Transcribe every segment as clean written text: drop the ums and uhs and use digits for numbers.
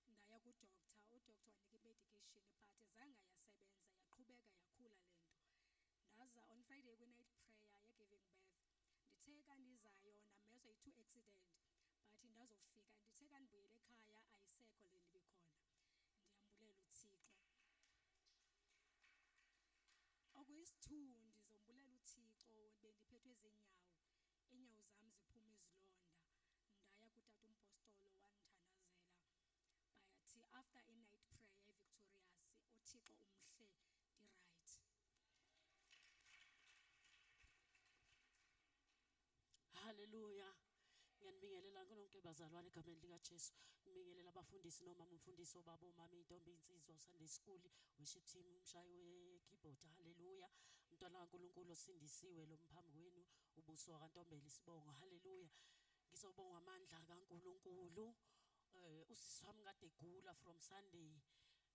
kwekhwapha ndaya kudoctor udoctor wanika i-medication but zange yasebenza yaqhubeka yakhula lento ndaza on Friday kwi-night prayer ye-giving birth ndithe kandizayo namezwa yi-2 accident but ndazofika ndithe kandibuyele ekhaya ayisekho le ndibikhona ndiyambulela uThixo okuyisithu ndizombulela uThixo bendiphethwe zinyawo inyawo zami ziphuma izilonda ndaya kutata umpostolo wandithandazela bayathi after i-night prayer eVictorious uThixo umhle di-right. Hallelujah. Ngiyanibingelela konke bazalwane egameni likaJesu. Ngibingelela abafundisi noma umfundisi obaba omama intombi insizwa Sunday school worship team umshayi we-keyboard. Hallelujah. Mntwana kaNkulunkulu osindisiwe lo mphambi kwenu ubuso kaNtombela isibongo. Hallelujah. Ngizobonga amandla kaNkulunkulu. Usisi wami kade egula from Sunday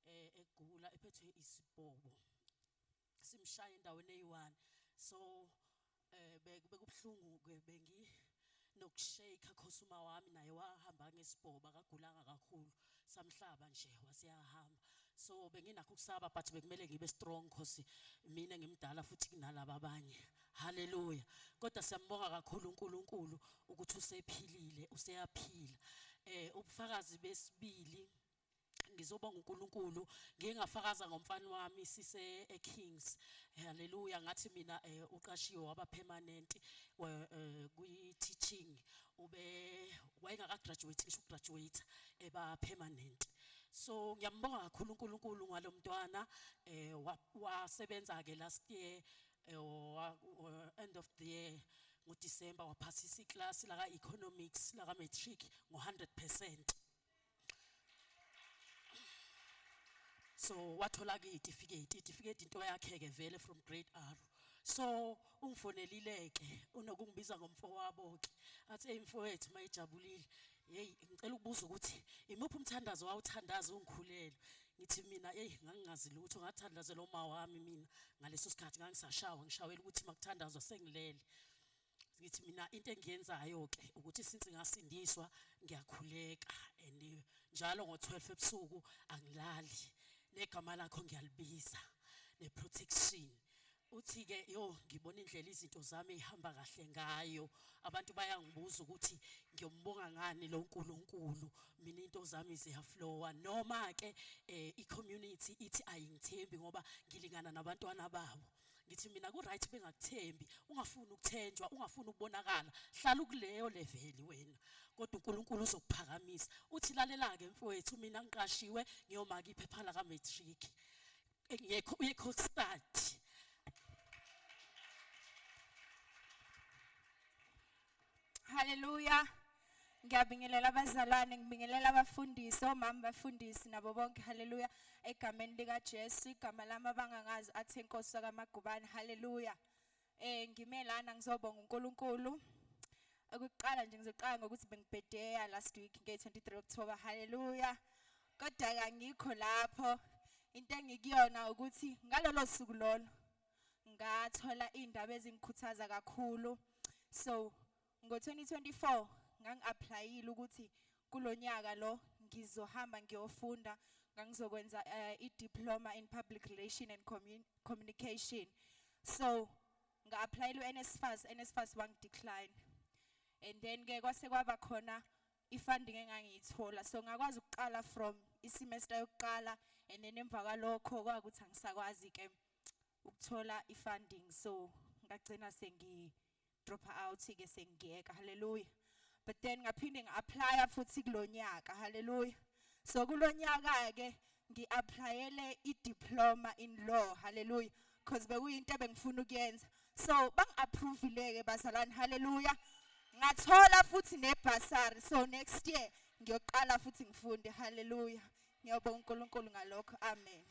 egula ephethwe isibhobo. Simshaya endaweni eyi-1. So bekubhlungu ke bengi nokushake khosuma wami naye wahamba ngesibhoba akagulanga kakhulu samhlaba nje wasiyahamba so benginakho ukusaba but bekumele ngibe strong cause mina ngimdala futhi kunalabo abanye. Hallelujah. Kodwa siyambonga kakhulu uNkulunkulu ukuthi usephilile useyaphila. Ubufakazi besibili ngizobonga uNkulunkulu ngingafakaza ngomfana wami sise eKings. Hallelujah. Ngathi mina uqashiwe waba permanent kwi teaching wayengaka graduate ngisho graduate eba permanent. So ngiyambonga kakhulu uNkulunkulu ngalomntwana wasebenza ke last year end of the year ngoDecember waphasisa iclass la ka economics la ka matric ngo100%. So wathola ke certificate into yakhe ke vele from grade R. So ungifonelileke unokungibiza ngomfowabo ke athi emfowethu mayijabulile hey ngicela ukubuza ukuthi imuphi umthandazo wawuthandaza ungikhulele. Ngithi mina hey ngangingazi lutho ngathandazela uma wami mina ngaleso sikhathi ngangisashawa ngishawela ukuthi makuthandazwa sengilele. Ngithi mina into engiyenzayo ke ukuthi since ngasindiswa ngiyakhuleka and njalo ngo12 ebusuku angilali negama lakho ngiyalibiza neprotection. Uthi ke yo ngibona indlela izinto zami ihamba kahle ngayo abantu bayangibuza ukuthi ngiyombonga ngani lo uNkulunkulu mina into zami ziyaflowa noma ke i-community ithi ayingithembi ngoba ngilingana nabantwana babo. Ngithi mina ku right bengakuthembi ungafuni ukuthenjwa ungafuni ukubonakala hlala ukuleyo level wena kodwa uNkulunkulu uzokuphakamisa. Uthi lalela ke mfowethu mina ngiqashiwe ngiyomaka iphepha la ka matric ngiyekho start. Hallelujah. Ngiyabingelela abazalwane ngibingelela abafundisi omama bafundisi nabo bonke. Hallelujah. Egameni lika Jesu igama lami abangangazi athi inkosi kaMagubane. Hallelujah. Ngimelana ngizobonga uNkulunkulu. Ukuqala nje ngizoqala ngokuthi bengibhedeya last week nge-23 October. Hallelujah. Kodwa ngikho lapho into engikuyona ukuthi ngalolo suku lolo ngathola indaba ezingikhuthaza kakhulu. So ngo-2024 ngangi-applyile ukuthi kulonyaka lo ngizohamba ngiyofunda ngangizokwenza i-diploma in public relation and communication. So nga-applyile u-NSFAS wangidecline and then ke kwase kwaba khona i-funding engangiyithola so ngakwazi ukuqala from isemester yokuqala and then emva kwalokho kwakuthi angisakwazi ke ukuthola i-funding so ngagcina drop out ke sengiyeka. Hallelujah. But then ngaphinde ngi-apply futhi kulonyaka. Hallelujah. So kulonyaka ke ngi-applyele i-diploma in law. Hallelujah. Because bekuyinto ebengifuna ukuyenza. So bangi-approve-ile ke bazalwane. Hallelujah. Ngathola futhi ne-bursary. So next year ngiyoqala futhi ngifunde. Hallelujah. Ngiyabonga uNkulunkulu ngalokho. Amen.